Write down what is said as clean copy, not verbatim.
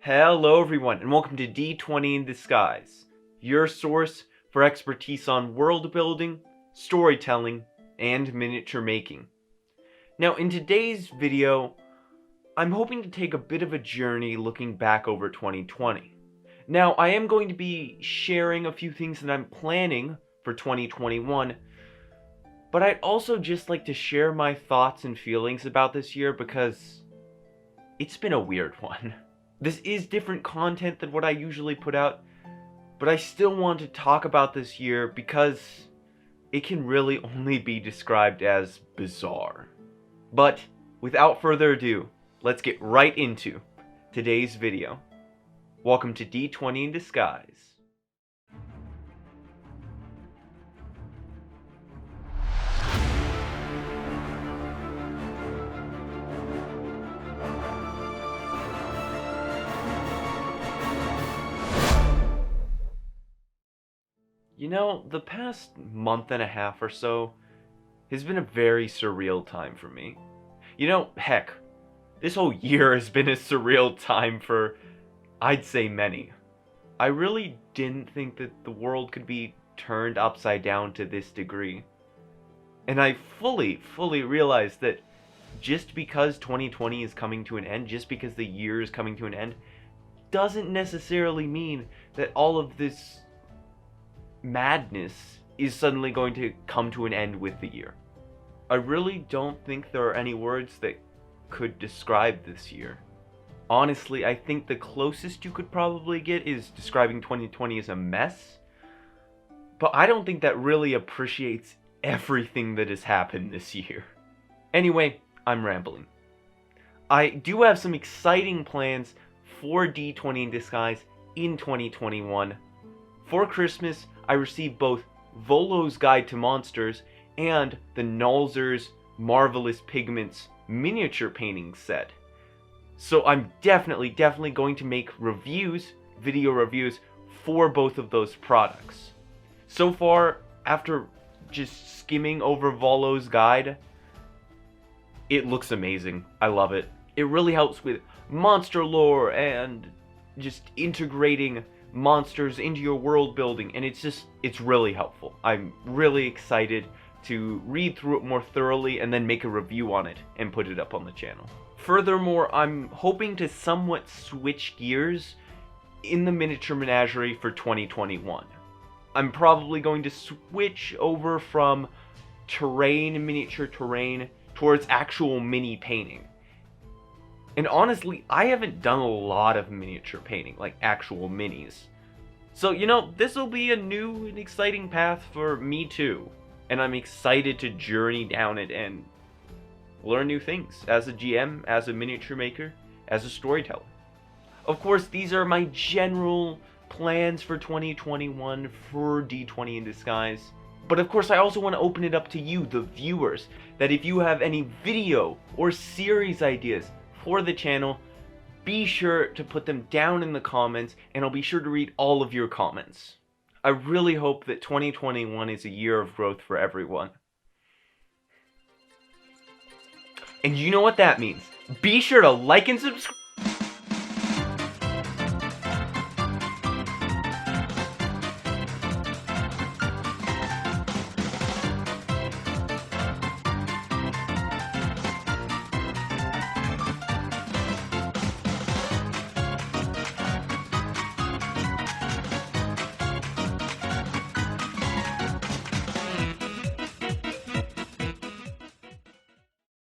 Hello everyone, and welcome to D20 in Disguise, your source for expertise on world building, storytelling, and miniature making. Now in today's video, I'm hoping to take a bit of a journey looking back over 2020. Now I am going to be sharing a few things that I'm planning for 2021, but I'd also just like to share my thoughts and feelings about this year because it's been a weird one. This is different content than what I usually put out, but I still want to talk about this year because it can really only be described as bizarre. But without further ado, let's get right into today's video. Welcome to D20 in Disguise. You know, the past month and a half or so has been a very surreal time for me. You know, heck, this whole year has been a surreal time for, I'd say, many. I really didn't think that the world could be turned upside down to this degree. And I fully realized that just because 2020 is coming to an end, just because the year is coming to an end, doesn't necessarily mean that all of this madness is suddenly going to come to an end with the year. I really don't think there are any words that could describe this year. Honestly, I think the closest you could probably get is describing 2020 as a mess, but I don't think that really appreciates everything that has happened this year. Anyway, I'm rambling. I do have some exciting plans for D20 in Disguise in 2021. For Christmas, I received both Volo's Guide to Monsters and the Nalzer's Marvelous Pigments miniature painting set. So I'm definitely going to make video reviews for both of those products. So far, after just skimming over Volo's Guide, it looks amazing. I love it. It really helps with monster lore and just integrating monsters into your world building, and it's really helpful. I'm really excited to read through it more thoroughly and then make a review on it and put it up on the channel. Furthermore, I'm hoping to somewhat switch gears in the miniature menagerie for 2021. I'm probably going to switch over from miniature terrain towards actual mini painting. And honestly, I haven't done a lot of miniature painting, like actual minis. So, you know, this will be a new and exciting path for me too. And I'm excited to journey down it and learn new things as a GM, as a miniature maker, as a storyteller. Of course, these are my general plans for 2021 for D20 in Disguise. But of course, I also want to open it up to you, the viewers, that if you have any video or series ideas for the channel, be sure to put them down in the comments, and I'll be sure to read all of your comments. I really hope that 2021 is a year of growth for everyone. And you know what that means. Be sure to like and subscribe.